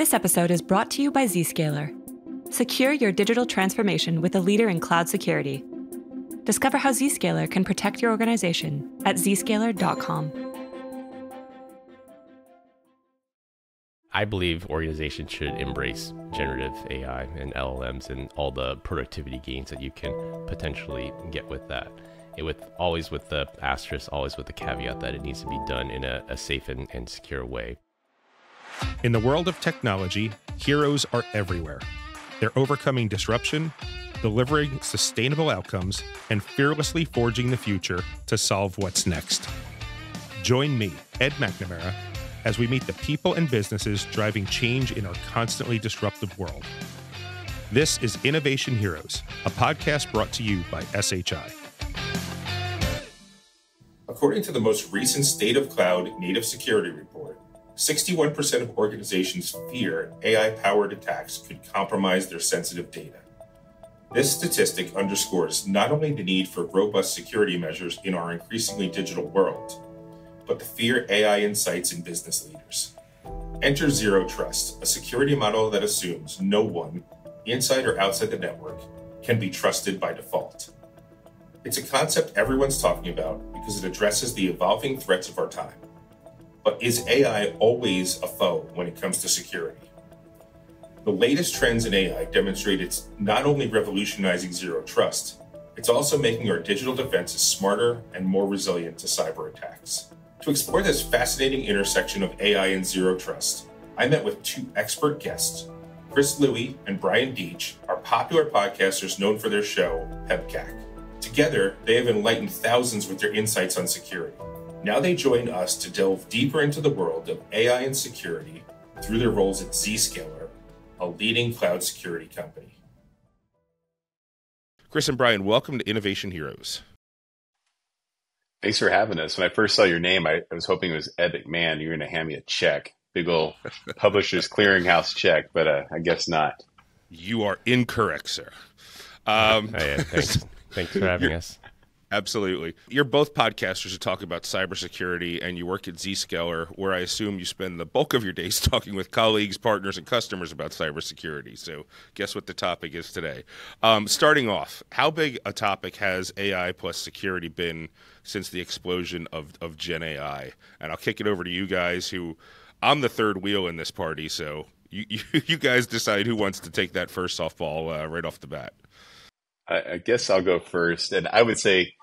This episode is brought to you by Zscaler. Secure your digital transformation with a leader in cloud security. Discover how Zscaler can protect your organization at zscaler.com. I believe organizations should embrace generative AI and LLMs and all the productivity gains that you can potentially get with that. Always with the asterisk, always with the caveat that it needs to be done in a safe and secure way. In the world of technology, heroes are everywhere. They're overcoming disruption, delivering sustainable outcomes, and fearlessly forging the future to solve what's next. Join me, Ed McNamara, as we meet the people and businesses driving change in our constantly disruptive world. This is Innovation Heroes, a podcast brought to you by SHI. According to the most recent State of Cloud Native Security Report, 61% of organizations fear AI-powered attacks could compromise their sensitive data. This statistic underscores not only the need for robust security measures in our increasingly digital world, but the fear AI incites in business leaders. Enter Zero Trust, a security model that assumes no one, inside or outside the network, can be trusted by default. It's a concept everyone's talking about because it addresses the evolving threats of our time. But is AI always a foe when it comes to security? The latest trends in AI demonstrate it's not only revolutionizing zero trust, it's also making our digital defenses smarter and more resilient to cyber attacks. To explore this fascinating intersection of AI and zero trust, I met with two expert guests. Louie and Brian Deitch are popular podcasters known for their show, PEBCAK. Together, they have enlightened thousands with their insights on security. Now they join us to delve deeper into the world of AI and security through their roles at Zscaler, a leading cloud security company. Chris and Brian, welcome to Innovation Heroes. Thanks for having us. When I first saw your name, I was hoping it was Ed McMahon. You were going to hand me a check, big old Publishers Clearinghouse check, but I guess not. You are incorrect, sir. Thanks for having us. Absolutely. You're both podcasters who talk about cybersecurity, and you work at Zscaler, where I assume you spend the bulk of your days talking with colleagues, partners, and customers about cybersecurity. So guess what the topic is today? Starting off, how big a topic has AI plus security been since the explosion of Gen AI? And I'll kick it over to you guys, who I'm the third wheel in this party, so you guys decide who wants to take that first softball right off the bat. I guess I'll go first. And I would say,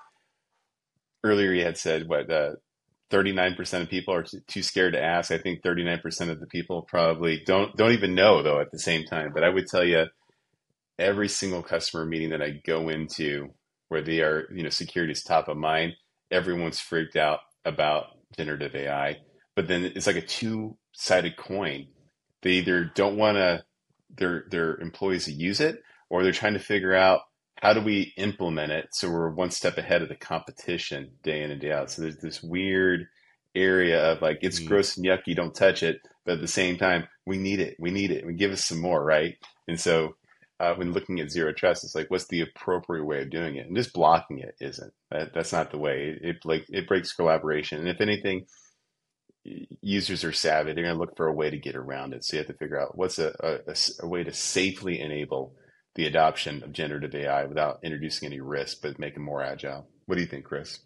earlier you had said, 39% of people are too scared to ask. I think 39% of the people probably don't even know, though, at the same time. But I would tell you, every single customer meeting that I go into where they are, security is top of mind, everyone's freaked out about generative AI. But then it's like a two-sided coin. They either don't want their employees to use it, or they're trying to figure out, how do we implement it so we're one step ahead of the competition day in and day out? So there's this weird area of like, it's gross and yucky, don't touch it. But at the same time, we need it. Give us some more, right? And so when looking at zero trust, it's like, what's the appropriate way of doing it? And just blocking it isn't. That's not the way. It breaks collaboration. And if anything, users are savvy. They're going to look for a way to get around it. So you have to figure out what's a way to safely enable the adoption of generative AI without introducing any risk, but make it more agile. What do you think, Chris?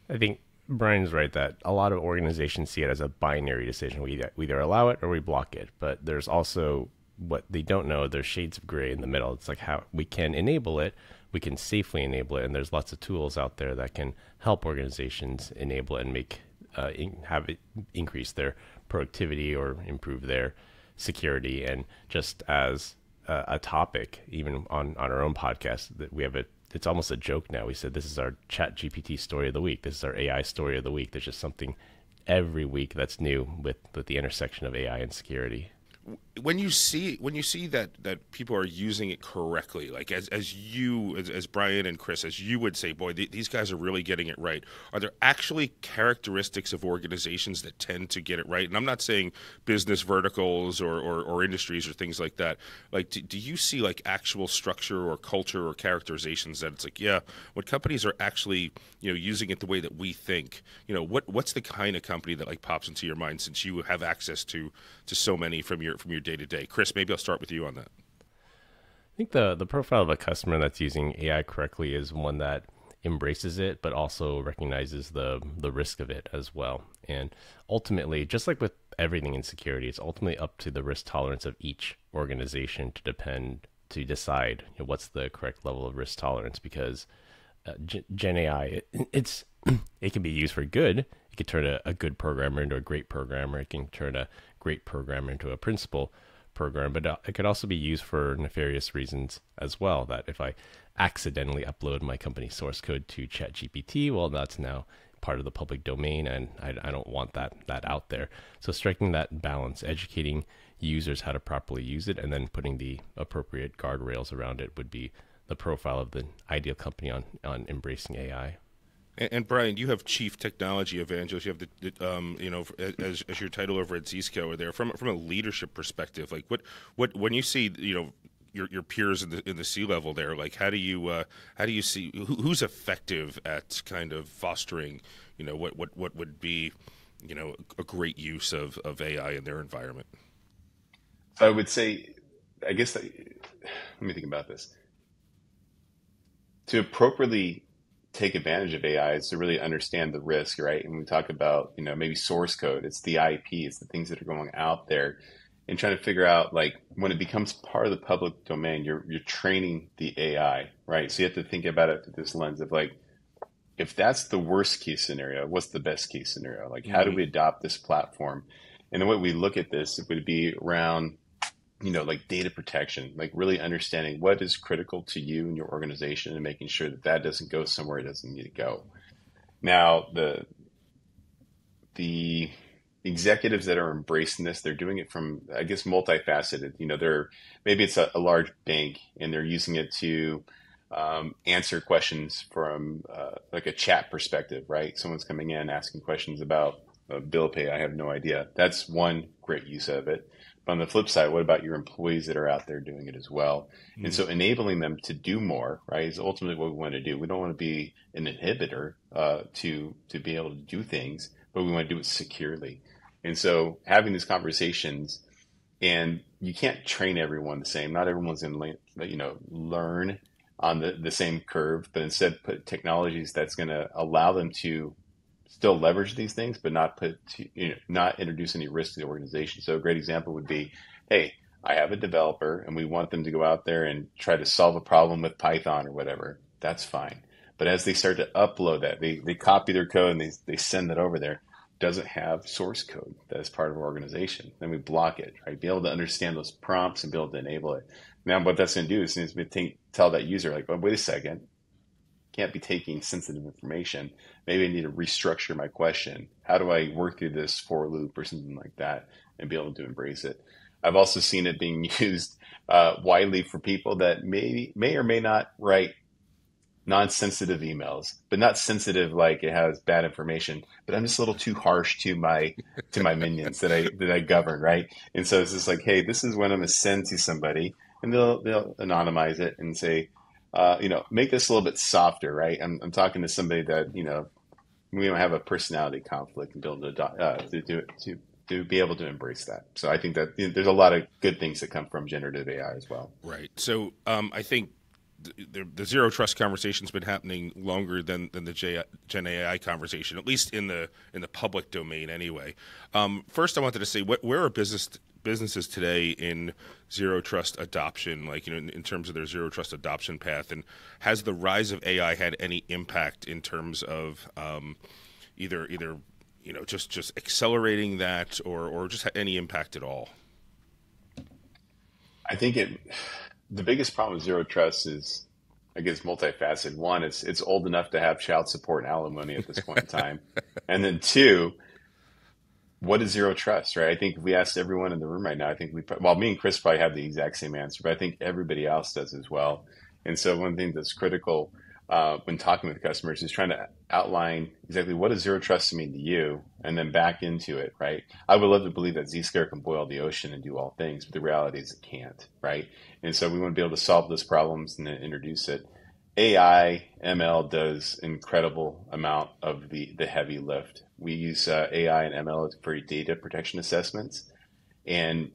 I think Brian's right that a lot of organizations see it as a binary decision. We either allow it or we block it. But there's also what they don't know. There's shades of gray in the middle. It's like how we can enable it, we can safely enable it, and there's lots of tools out there that can help organizations enable it and make have it increase their productivity or improve their security. And just as a topic, even on our own podcast, that we have it's almost a joke now. We said this is our Chat GPT story of the week. This is our AI story of the week. There's just something every week that's new with the intersection of AI and security. when you see that people are using it correctly, like as Brian and Chris, as you would say, boy, these guys are really getting it right. Are there actually characteristics of organizations that tend to get it right? And I'm not saying business verticals or industries or things like that. Like, do you see like actual structure or culture or characterizations that it's like, yeah, when companies are actually, using it the way that we think, what's the kind of company that like pops into your mind, since you have access to so many from your day to day? Chris, maybe I'll start with you on that. I think the profile of a customer that's using AI correctly is one that embraces it, but also recognizes the risk of it as well. And ultimately, just like with everything in security, it's ultimately up to the risk tolerance of each organization to decide what's the correct level of risk tolerance. Because Gen AI, it can be used for good. It can turn a good programmer into a great programmer. It can turn a great programmer into a principal program, but it could also be used for nefarious reasons as well. That if I accidentally upload my company source code to ChatGPT, well, that's now part of the public domain, and I don't want that out there. So striking that balance, educating users how to properly use it, and then putting the appropriate guardrails around it would be the profile of the ideal company on embracing AI. And Brian, you have Chief Technology Evangelist. You have as your title over at Zscaler there. From a leadership perspective, like what when you see your peers in the C-level there, like how do you see who's effective at kind of fostering what would be a great use of AI in their environment? So I would say, I guess let me think about this. To appropriately take advantage of AI is to really understand the risk, right? And we talk about, maybe source code, it's the IP, it's the things that are going out there, and trying to figure out, like, when it becomes part of the public domain, you're training the AI, right? So you have to think about it through this lens of like, if that's the worst case scenario, what's the best case scenario? Like, how do we adopt this platform? And the way we look at this, it would be around, like data protection, like really understanding what is critical to you and your organization and making sure that doesn't go somewhere it doesn't need to go. Now, the executives that are embracing this, they're doing it from, I guess, multifaceted. Maybe it's a large bank and they're using it to answer questions from like a chat perspective, right? Someone's coming in asking questions about bill pay. I have no idea. That's one great use of it. But on the flip side, what about your employees that are out there doing it as well? Mm-hmm. And so enabling them to do more, right, is ultimately what we want to do. We don't want to be an inhibitor to be able to do things, but we want to do it securely. And so having these conversations, and you can't train everyone the same. Not everyone's going to learn on the same curve, but instead put technologies that's going to allow them to still leverage these things, but not introduce any risk to the organization. So a great example would be, hey, I have a developer and we want them to go out there and try to solve a problem with Python or whatever. That's fine. But as they start to upload that, they copy their code and they send that over there, doesn't have source code that is part of our organization. Then we block it, right? Be able to understand those prompts and be able to enable it. Now, what that's going to do is tell that user, like, oh, wait a second, can't be taking sensitive information. Maybe I need to restructure my question. How do I work through this for loop or something like that and be able to embrace it? I've also seen it being used widely for people that may or may not write non-sensitive emails, but not sensitive like it has bad information, but I'm just a little too harsh to my minions that I govern, right? And so it's just like, hey, this is what I'm going to send to somebody, and they'll anonymize it and say, make this a little bit softer, right? I'm talking to somebody that, we don't have a personality conflict and be able to be able to embrace that. So I think that there's a lot of good things that come from generative AI as well. Right. So I think the zero trust conversation's been happening longer than the Gen AI conversation, at least in the public domain anyway. First, I wanted to say, where are businesses today in zero trust adoption, like in terms of their zero trust adoption path, and has the rise of AI had any impact in terms of either just accelerating that or just any impact at all? I think the biggest problem with zero trust is, I guess, multifaceted. One, it's old enough to have child support and alimony at this point in time, and then two, what is zero trust, right? I think if we asked everyone in the room right now, I think me and Chris probably have the exact same answer, but I think everybody else does as well. And so one thing that's critical when talking with customers is trying to outline exactly what does zero trust mean to you, and then back into it, right? I would love to believe that Zscaler can boil the ocean and do all things, but the reality is it can't, right? And so we want to be able to solve those problems and then introduce it. AI, ML does incredible amount of the heavy lift. We use AI and ML for data protection assessments. And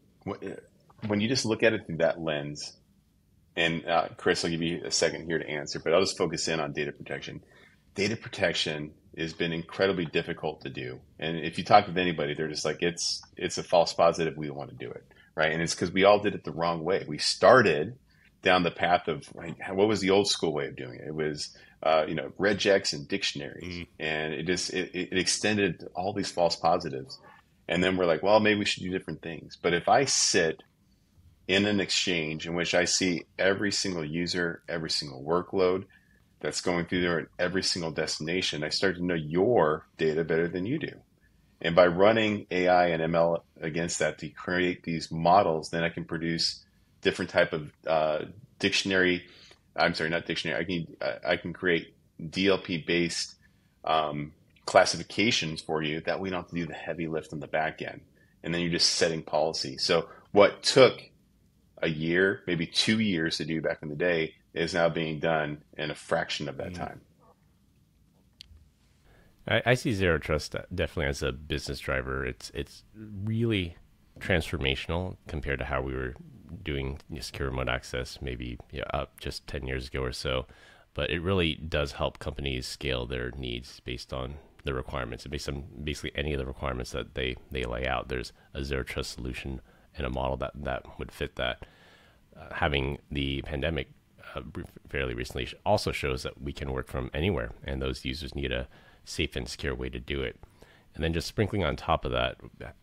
when you just look at it through that lens, and Chris, I'll give you a second here to answer, but I'll just focus in on data protection. Data protection has been incredibly difficult to do. And if you talk with anybody, they're just like, it's a false positive. We don't want to do it, right? And it's because we all did it the wrong way. We started down the path of what was the old school way of doing it? It was, regex and dictionaries, and it extended all these false positives. And then we're like, well, maybe we should do different things. But if I sit in an exchange in which I see every single user, every single workload that's going through there at every single destination, I start to know your data better than you do. And by running AI and ML against that to create these models, then I can produce different type of I can create DLP based classifications for you that we don't have to do the heavy lift on the back end. And then you're just setting policy. So what took a year, maybe 2 years to do back in the day is now being done in a fraction of that time. I see zero trust definitely as a business driver. It's really transformational compared to how we were doing secure remote access maybe up just 10 years ago or so. But it really does help companies scale their needs based on the requirements, and based on basically any of the requirements that they lay out. There's a zero trust solution and a model that would fit that. Having the pandemic fairly recently also shows that we can work from anywhere, and those users need a safe and secure way to do it. And then just sprinkling on top of that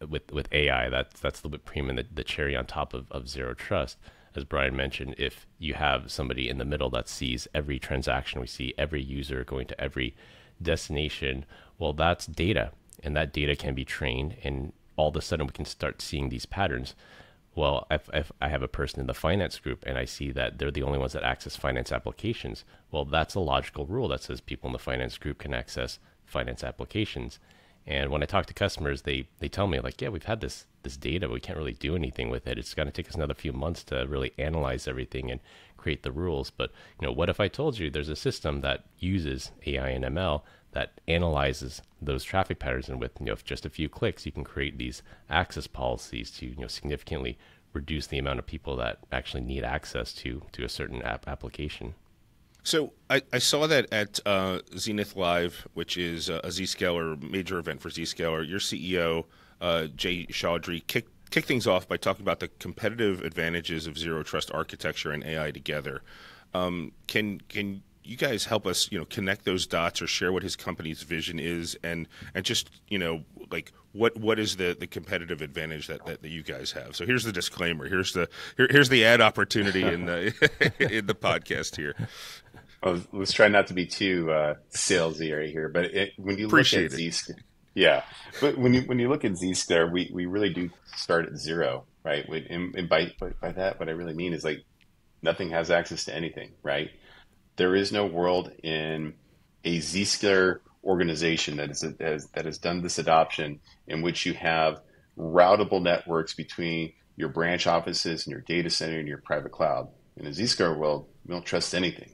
with AI, that's a little bit premium, the cherry on top of zero trust. As Brian mentioned, if you have somebody in the middle that sees every transaction, we see every user going to every destination, well, that's data, and that data can be trained, and all of a sudden we can start seeing these patterns. Well, if I have a person in the finance group and I see that they're the only ones that access finance applications, well, that's a logical rule that says people in the finance group can access finance applications. And when I talk to customers, they tell me like, yeah, we've had this data, but we can't really do anything with it. It's going to take us another few months to really analyze everything and create the rules. But what if I told you there's a system that uses AI and ML that analyzes those traffic patterns, and with just a few clicks, you can create these access policies to significantly reduce the amount of people that actually need access to a certain application. So I saw that at Zenith Live, which is a Zscaler major event for Zscaler. Your CEO, Jay Chaudhry, kicked things off by talking about the competitive advantages of zero trust architecture and AI together. Can you guys help us connect those dots, or share what his company's vision is, and just like what is the competitive advantage that you guys have? So here's the disclaimer. Here's the ad opportunity in in the podcast here. Well, let's try not to be too salesy right here, but when you look at Zscaler, but when you look at Zscaler, we really do start at zero, right? And by that, what I really mean is like nothing has access to anything, right? There is no world in a Zscaler organization that has done this adoption in which you have routable networks between your branch offices and your data center and your private cloud. In a Zscaler world, we don't trust anything.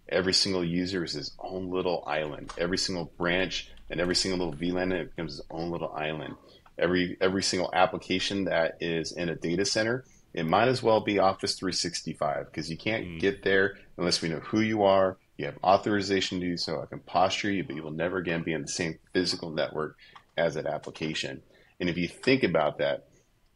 Every single user is his own little island. Every single branch and every single little VLAN becomes his own little island. Every single application that is in a data center, it might as well be Office 365, because you can't get there unless we know who you are. You have authorization to do so. I can posture you, but you will never again be on the same physical network as that application. And if you think about that,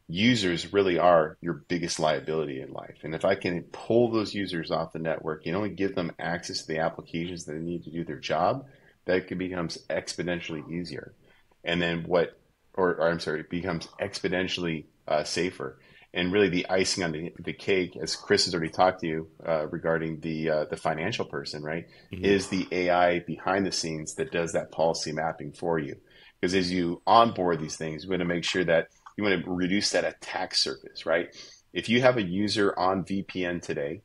users really are your biggest liability in life. And if I can pull those users off the network and only give them access to the applications that they need to do their job, that becomes exponentially easier. And then it becomes exponentially safer. And really the icing on the cake, as Chris has already talked to you regarding the financial person, right, is the AI behind the scenes that does that policy mapping for you. Because as you onboard these things, you want to make sure that you want to reduce that attack surface, right? If you have a user on VPN today,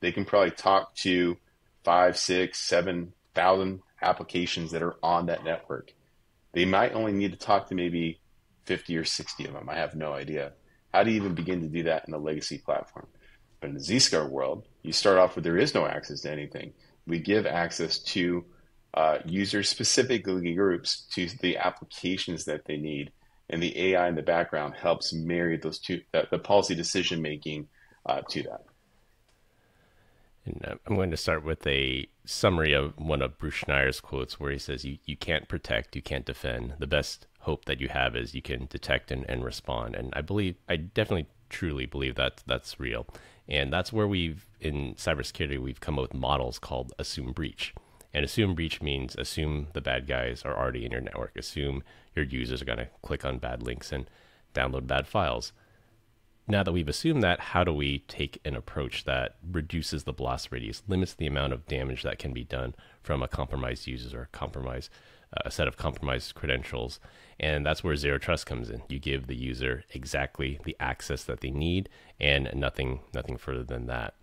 they can probably talk to 5, 6, 7,000 applications that are on that network. They might only need to talk to maybe 50 or 60 of them. I have no idea. How do you even begin to do that in a legacy platform? But in the Zscaler world, you start off with there is no access to anything. We give access to user-specific groups to the applications that they need, and the AI in the background helps marry those two, the policy decision-making to that. And I'm going to start with a summary of one of Bruce Schneier's quotes where he says, you can't protect, you can't defend. The best hope that you have is you can detect and respond. And I definitely truly believe that that's real. And that's where in cybersecurity, we've come up with models called assume breach. And assume breach means assume the bad guys are already in your network. Assume your users are going to click on bad links and download bad files. Now that we've assumed that, how do we take an approach that reduces the blast radius, limits the amount of damage that can be done from a compromised user or a set of compromised credentials? And that's where Zero Trust comes in. You give the user exactly the access that they need and nothing further than that.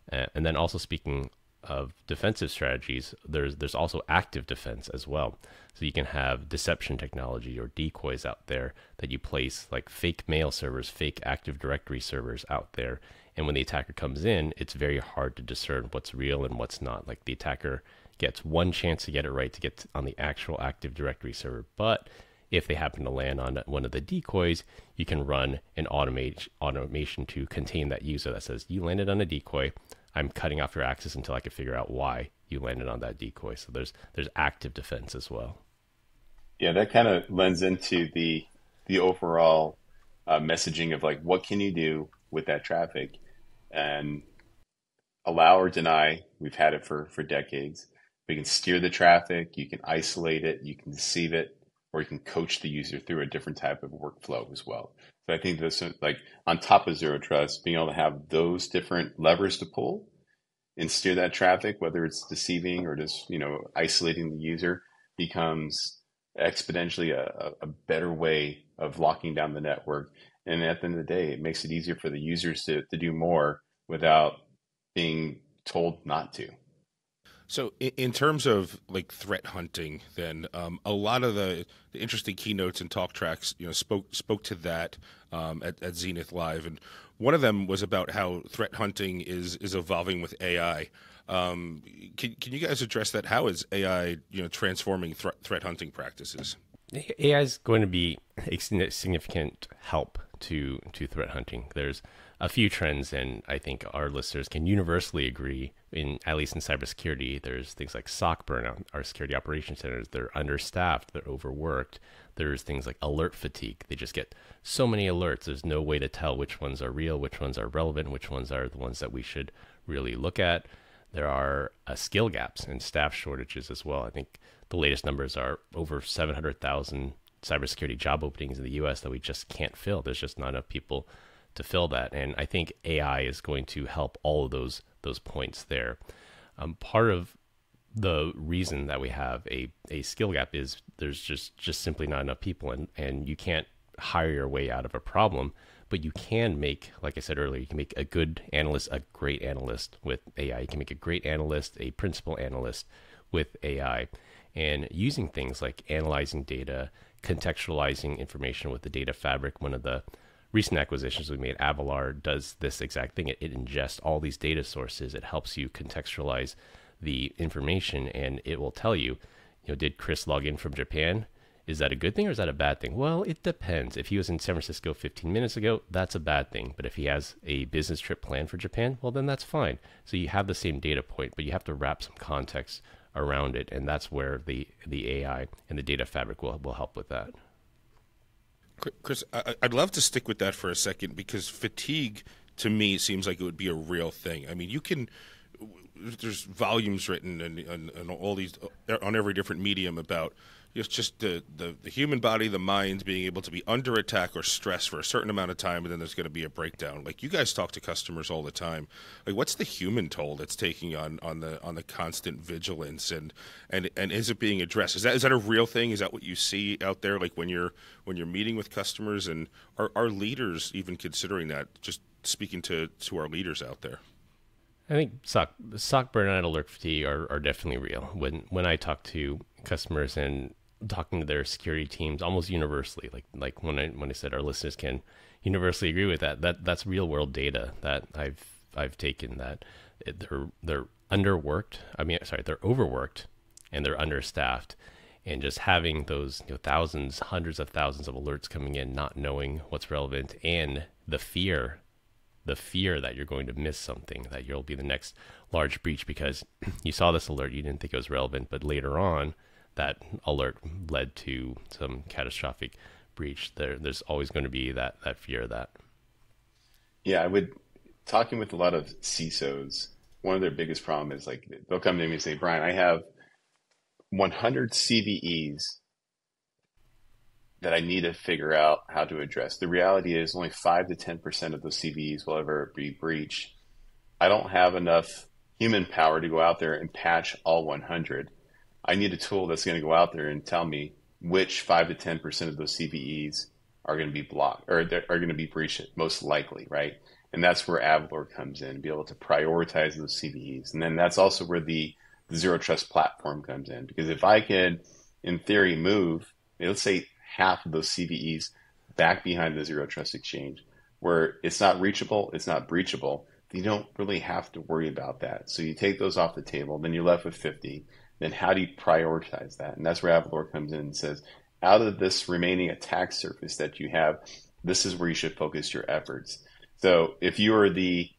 And then also, speaking of defensive strategies, there's also active defense as well. So you can have deception technology or decoys out there that you place, like fake mail servers, fake Active Directory servers out there. And when the attacker comes in, it's very hard to discern what's real and what's not. Like the attacker gets one chance to get it right, to get on the actual Active Directory server. But if they happen to land on one of the decoys, you can run an automation to contain that user that says, you landed on a decoy, I'm cutting off your access until I can figure out why you landed on that decoy. So there's active defense as well. Yeah, that kind of lends into the overall messaging of like, what can you do with that traffic? And allow or deny, we've had it for decades. We can steer the traffic, you can isolate it, you can deceive it, or you can coach the user through a different type of workflow as well. So I think this, like on top of Zero Trust, being able to have those different levers to pull and steer that traffic, whether it's deceiving or just, isolating the user, becomes exponentially a better way of locking down the network. And at the end of the day, it makes it easier for the users to do more without being told not to. So in terms of like threat hunting, then a lot of the interesting keynotes and talk tracks, spoke to that at Zenith Live, and one of them was about how threat hunting is evolving with AI. Can you guys address that? How is AI transforming threat hunting practices? AI is going to be a significant help to threat hunting. There's a few trends, and I think our listeners can universally agree, at least in cybersecurity, there's things like SOC burnout. Our security operations centers, they're understaffed, they're overworked. There's things like alert fatigue. They just get so many alerts. There's no way to tell which ones are real, which ones are relevant, which ones are the ones that we should really look at. There are skill gaps and staff shortages as well. I think the latest numbers are over 700,000 cybersecurity job openings in the U.S. that we just can't fill. There's just not enough people to fill that. And I think AI is going to help all of those points there. Part of the reason that we have a skill gap is there's just simply not enough people, and you can't hire your way out of a problem, but you can make, like I said earlier, you can make a good analyst a great analyst with AI. You can make a great analyst a principal analyst with AI. And using things like analyzing data, contextualizing information with the data fabric, one of the recent acquisitions we made, Avalar, does this exact thing. It ingests all these data sources. It helps you contextualize the information, and it will tell you, did Chris log in from Japan? Is that a good thing or is that a bad thing? Well, it depends. If he was in San Francisco 15 minutes ago, that's a bad thing. But if he has a business trip planned for Japan, well, then that's fine. So you have the same data point, but you have to wrap some context around it, and that's where the AI and the data fabric will help with that. Chris, I'd love to stick with that for a second, because fatigue to me seems like it would be a real thing. I mean, there's volumes written and all these on every different medium about It's just the human body, the mind being able to be under attack or stress for a certain amount of time, and then there's going to be a breakdown. Like, you guys talk to customers all the time. Like, what's the human toll that's taking on the constant vigilance, and is it being addressed? Is that a real thing? Is that what you see out there? Like, when you're meeting with customers, and are leaders even considering that? Just speaking to our leaders out there. I think SOC burnout, alert fatigue are definitely real. When I talk to customers and talking to their security teams, almost universally, like when I said our listeners can universally agree with that's real world data that I've taken, that they're underworked. They're overworked and they're understaffed, and just having those thousands, hundreds of thousands of alerts coming in, not knowing what's relevant, and the fear that you're going to miss something, that you'll be the next large breach because you saw this alert, you didn't think it was relevant, but later on that alert led to some catastrophic breach. There's always going to be that fear of that. Yeah, talking with a lot of CISOs, one of their biggest problem is, like, they'll come to me and say, Brian, I have 100 CVEs that I need to figure out how to address. The reality is only 5 to 10% of those CVEs will ever be breached. I don't have enough human power to go out there and patch all 100. I need a tool that's going to go out there and tell me which 5 to 10% of those CVEs are going to be blocked or are going to be breached most likely, right? And that's where Avalor comes in, be able to prioritize those CVEs. And then that's also where the Zero Trust platform comes in. Because if I can, in theory, move, let's say, half of those CVEs back behind the Zero Trust Exchange, where it's not reachable, it's not breachable, you don't really have to worry about that. So you take those off the table, then you're left with 50. Then how do you prioritize that? And that's where Avalor comes in and says, out of this remaining attack surface that you have, this is where you should focus your efforts. So if you are the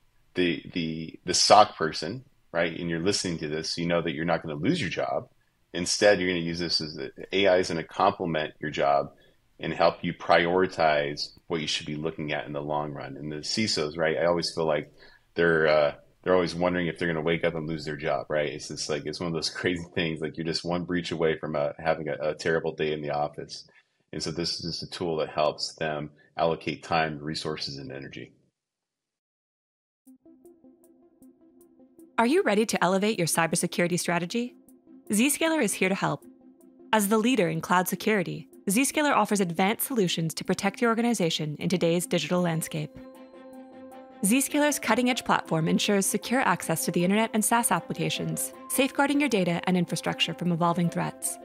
SOC person, right, and you're listening to this, you know that you're not going to lose your job. Instead, you're going to use this as AI is going to complement your job and help you prioritize what you should be looking at in the long run. And the CISOs, right, I always feel like they're always wondering if they're going to wake up and lose their job, right? It's just like, it's one of those crazy things. Like, you're just one breach away from having a terrible day in the office. And so this is just a tool that helps them allocate time, resources, and energy. Are you ready to elevate your cybersecurity strategy? Zscaler is here to help. As the leader in cloud security, Zscaler offers advanced solutions to protect your organization in today's digital landscape. Zscaler's cutting-edge platform ensures secure access to the internet and SaaS applications, safeguarding your data and infrastructure from evolving threats.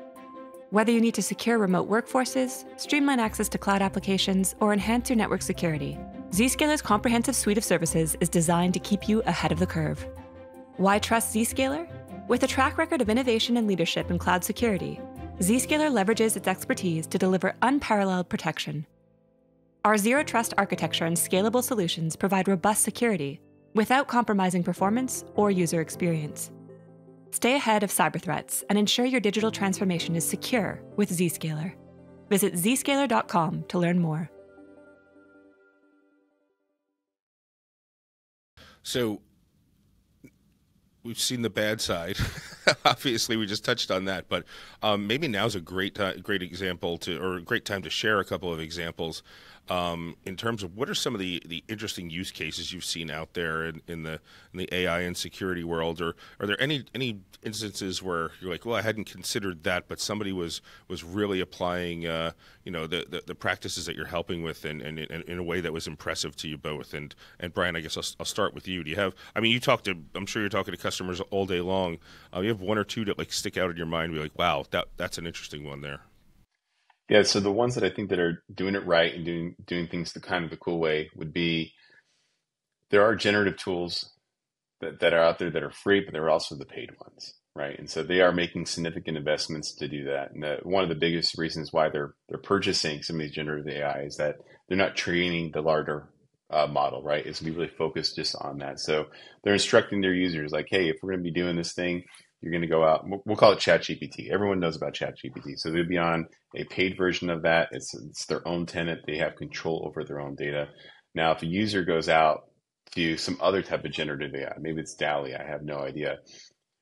Whether you need to secure remote workforces, streamline access to cloud applications, or enhance your network security, Zscaler's comprehensive suite of services is designed to keep you ahead of the curve. Why trust Zscaler? With a track record of innovation and leadership in cloud security, Zscaler leverages its expertise to deliver unparalleled protection. Our Zero Trust architecture and scalable solutions provide robust security without compromising performance or user experience. Stay ahead of cyber threats and ensure your digital transformation is secure with Zscaler. Visit zscaler.com to learn more. So, we've seen the bad side. Obviously, we just touched on that, but maybe now's a great example or a great time to share a couple of examples in terms of what are some of the interesting use cases you've seen out there in the AI and security world, or are there any instances where you're like, well, I hadn't considered that, but somebody was really applying the practices that you're helping with and in a way that was impressive to you both. And Brian, I guess I'll start with you. Do you have? I mean, I'm sure you're talking to customers all day long. You have one or two that like stick out in your mind. Be like, wow, that's an interesting one there. Yeah, so the ones that I think that are doing it right and doing things the kind of the cool way would be, there are generative tools that are out there that are free, but there are also the paid ones, right? And so they are making significant investments to do that. And one of the biggest reasons why they're purchasing some of these generative AI is that they're not training the larger model, right? It's to be really focused just on that. So they're instructing their users like, hey, if we're going to be doing this thing, you're going to go out, we'll call it ChatGPT. Everyone knows about ChatGPT. So they'll be on a paid version of that. It's their own tenant. They have control over their own data. Now, if a user goes out to some other type of generative AI, maybe it's DALL-E, I have no idea.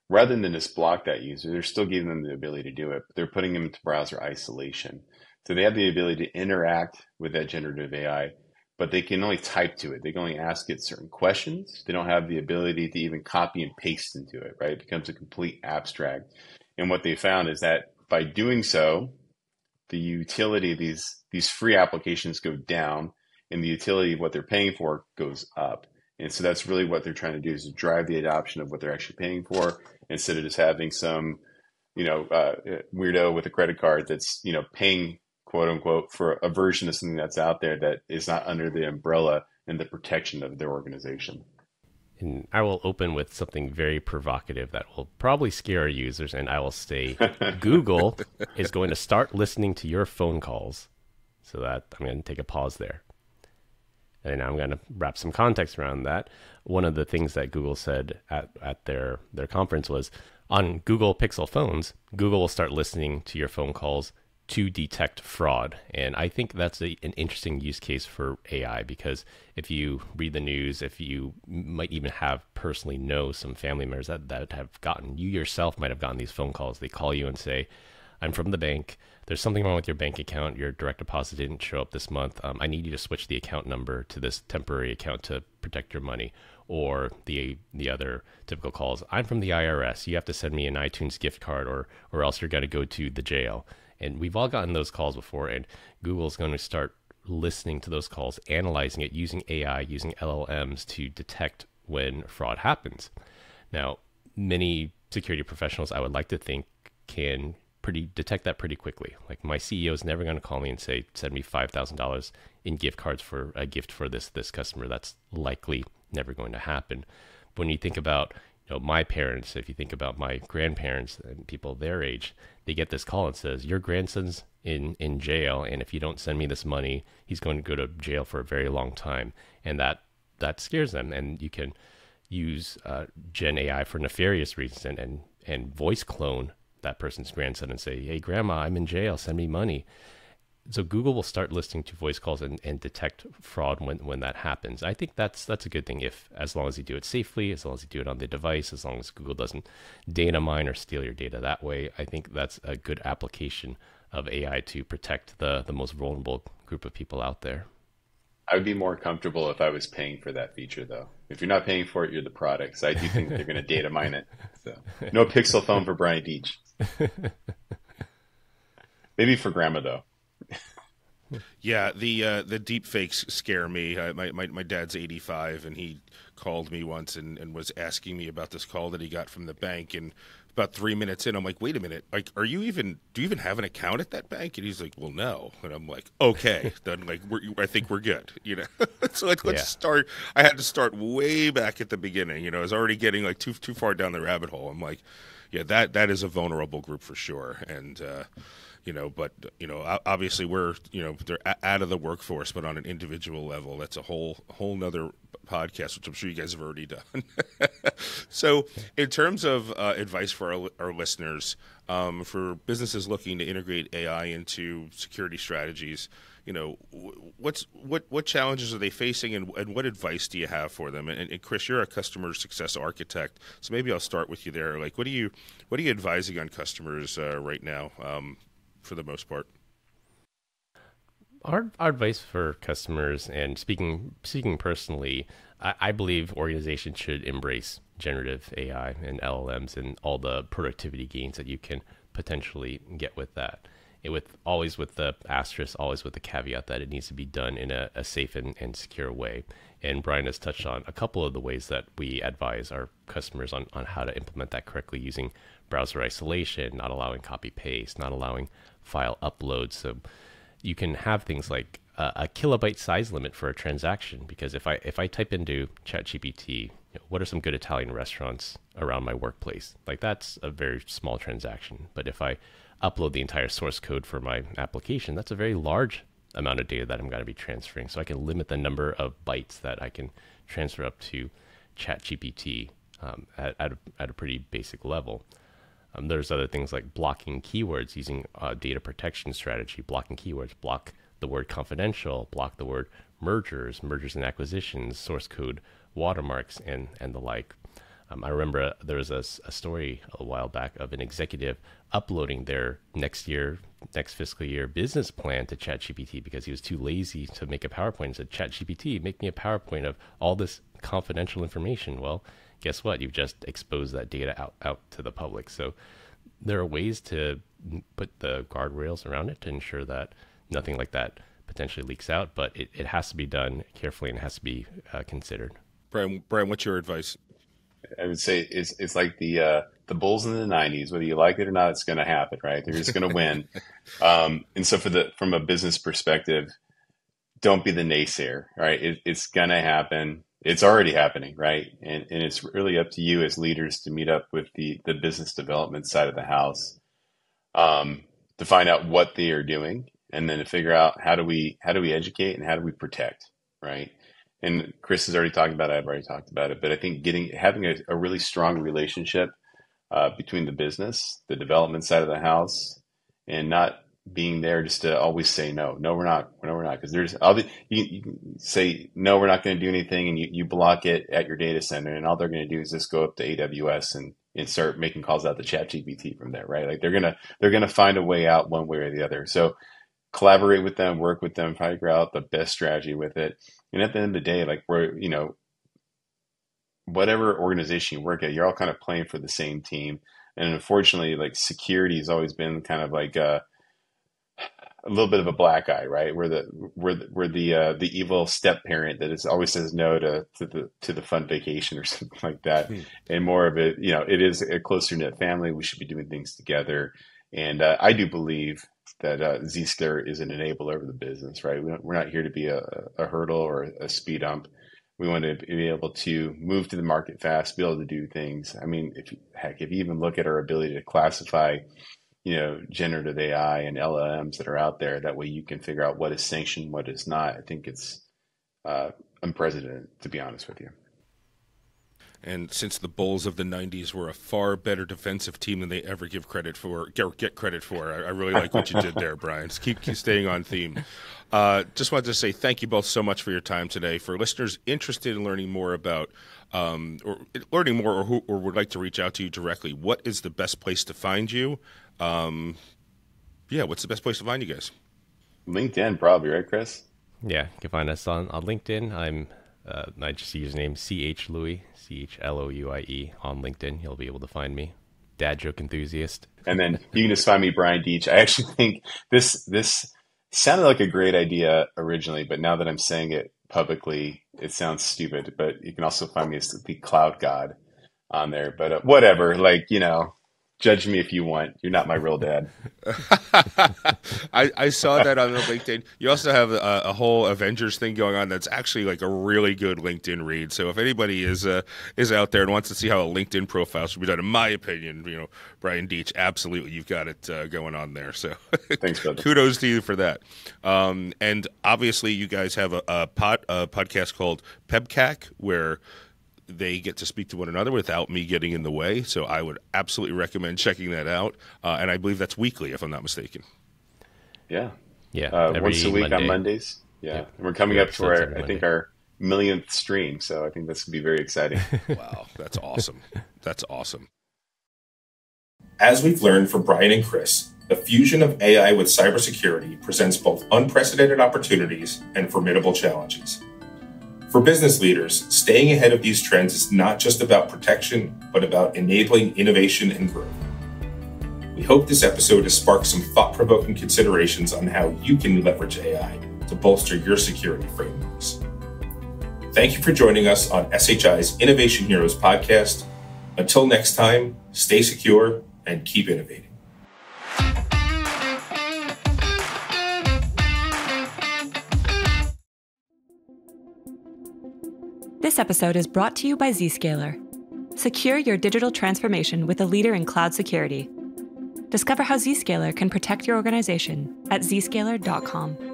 rather than just block that user, they're still giving them the ability to do it, but they're putting them into browser isolation. So they have the ability to interact with that generative AI, but they can only type to it. They can only ask it certain questions. They don't have the ability to even copy and paste into it, right? It becomes a complete abstract. And what they found is that by doing so, the utility of these free applications go down, and the utility of what they're paying for goes up. And so that's really what they're trying to do, is to drive the adoption of what they're actually paying for, instead of just having some, weirdo with a credit card that's, paying, quote unquote, for a version of something that's out there that is not under the umbrella and the protection of their organization. And I will open with something very provocative that will probably scare our users. And I will say, Google is going to start listening to your phone calls. So that I'm going to take a pause there. And I'm going to wrap some context around that. One of the things that Google said at their conference was, on Google Pixel phones, Google will start listening to your phone calls to detect fraud. And I think that's an interesting use case for AI, because if you read the news, if you might even have personally know some family members that have gotten, you yourself might have gotten these phone calls. They call you and say, I'm from the bank. There's something wrong with your bank account. Your direct deposit didn't show up this month. I need you to switch the account number to this temporary account to protect your money. Or the other typical calls, I'm from the IRS. You have to send me an iTunes gift card, or else you're going to go to the jail. And we've all gotten those calls before, and Google's going to start listening to those calls, analyzing it, using AI, using LLMs to detect when fraud happens. Now, many security professionals, I would like to think, can detect that pretty quickly. Like, my CEO is never going to call me and say, send me $5,000 in gift cards for a gift for this customer. That's likely never going to happen. But when you think about my parents, if you think about my grandparents and people their age, they get this call and says, your grandson's in jail, and if you don't send me this money, he's going to go to jail for a very long time. And that scares them. And you can use Gen AI for nefarious reasons and voice clone that person's grandson and say, hey, grandma, I'm in jail, send me money. So Google will start listening to voice calls and detect fraud when that happens. I think that's a good thing, as long as you do it safely, as long as you do it on the device, as long as Google doesn't data mine or steal your data that way. I think that's a good application of AI to protect the most vulnerable group of people out there. I would be more comfortable if I was paying for that feature, though. If you're not paying for it, you're the product. So I do think they're going to data mine it. So no Pixel phone for Brian Deitch. Maybe for grandma, though. Yeah, the deep fakes scare me. My dad's 85, and he called me once and was asking me about this call that he got from the bank. And about 3 minutes in, I'm like, wait a minute, like, do you even have an account at that bank? And he's like, well, no. And I'm like, okay, then I think we're good, So let's start. I had to start way back at the beginning. I was already getting like too far down the rabbit hole. I'm like, yeah, that is a vulnerable group for sure, and. But obviously we're, they're out of the workforce, but on an individual level, that's a whole nother podcast, which I'm sure you guys have already done. So in terms of advice for our listeners, for businesses looking to integrate AI into security strategies, what challenges are they facing, and what advice do you have for them? And Chris, you're a customer success architect, so maybe I'll start with you there. Like, what are you advising on customers right now? For the most part, our advice for customers, and speaking personally, I believe organizations should embrace generative AI and LLMs and all the productivity gains that you can potentially get with that. Always with the asterisk, always with the caveat that it needs to be done in a safe and secure way. And Brian has touched on a couple of the ways that we advise our customers on how to implement that correctly, using browser isolation, not allowing copy paste, not allowing file uploads. So you can have things like a kilobyte size limit for a transaction, because if I type into ChatGPT, what are some good Italian restaurants around my workplace? Like, that's a very small transaction. But if I upload the entire source code for my application, that's a very large amount of data that I'm going to be transferring. So I can limit the number of bytes that I can transfer up to ChatGPT at a pretty basic level. There's other things like blocking keywords using data protection strategy, blocking keywords, block the word confidential, block the word mergers and acquisitions, source code watermarks, and the like. I remember there was a story a while back of an executive uploading their next fiscal year business plan to ChatGPT because he was too lazy to make a PowerPoint. He said, ChatGPT, make me a PowerPoint of all this confidential information. Well, guess what? You've just exposed that data out to the public. So there are ways to put the guardrails around it to ensure that nothing like that potentially leaks out, but it has to be done carefully and has to be considered. Brian, what's your advice? I would say it's like the Bulls in the '90s. Whether you like it or not, it's going to happen, right? They're just going to win. And so from a business perspective, don't be the naysayer, right? It's going to happen. It's already happening, right? And it's really up to you as leaders to meet up with the business development side of the house to find out what they are doing, and then to figure out how do we educate and how do we protect, right? And Chris has already talked about it. I've already talked about it. But I think having a really strong relationship between the business, the development side of the house, and not being there just to always say no. No, we're not. No, we're not. Because you can say no, we're not going to do anything, and you block it at your data center, and all they're going to do is just go up to AWS and start making calls out to ChatGPT from there, right? Like they're gonna find a way out one way or the other. So collaborate with them, work with them, figure out the best strategy with it. And at the end of the day, like whatever organization you work at, you're all kind of playing for the same team. And unfortunately, like security has always been kind of like a little bit of a black eye, right? We're the evil step parent that always says no to the fun vacation or something like that. And more of it, it is a closer knit family. We should be doing things together. And I do believe that Zscaler is an enabler of the business, right? We're not here to be a hurdle or a speed bump. We want to be able to move to the market fast, be able to do things. I mean, if you even look at our ability to classify, generative AI and LLMs that are out there, that way you can figure out what is sanctioned, what is not. I think it's unprecedented, to be honest with you. And since the Bulls of the '90s were a far better defensive team than they ever get credit for, I really like what you did there, Brian. Just keep staying on theme. Just wanted to say thank you both so much for your time today. For listeners interested in learning more about, or would like to reach out to you directly, what is the best place to find you? What's the best place to find you guys? LinkedIn, probably, right, Chris? Yeah, you can find us on LinkedIn. I'm my username Louie, CHLOUIE on LinkedIn. You'll be able to find me. Dad joke enthusiast. And then you can just find me, Brian Deitch. I actually think this sounded like a great idea originally, but now that I'm saying it publicly, it sounds stupid. But you can also find me as the Cloud God on there. But whatever, judge me if you want. You're not my real dad. I saw that on the LinkedIn. You also have a whole Avengers thing going on that's actually like a really good LinkedIn read. So if anybody is out there and wants to see how a LinkedIn profile should be done, in my opinion, Brian Deitch, absolutely, you've got it going on there. So thanks, brother. Kudos to you for that. And obviously, you guys have a podcast called PEBCAK where they get to speak to one another without me getting in the way. So I would absolutely recommend checking that out. And I believe that's weekly, if I'm not mistaken. Yeah. Yeah. Once a week Monday. on Mondays. Yeah. Yep. And we're coming up to our millionth stream. So I think this will be very exciting. Wow. That's awesome. That's awesome. As we've learned from Brian and Chris, the fusion of AI with cybersecurity presents both unprecedented opportunities and formidable challenges. For business leaders, staying ahead of these trends is not just about protection, but about enabling innovation and growth. We hope this episode has sparked some thought-provoking considerations on how you can leverage AI to bolster your security frameworks. Thank you for joining us on SHI's Innovation Heroes podcast. Until next time, stay secure and keep innovating. This episode is brought to you by Zscaler. Secure your digital transformation with a leader in cloud security. Discover how Zscaler can protect your organization at zscaler.com.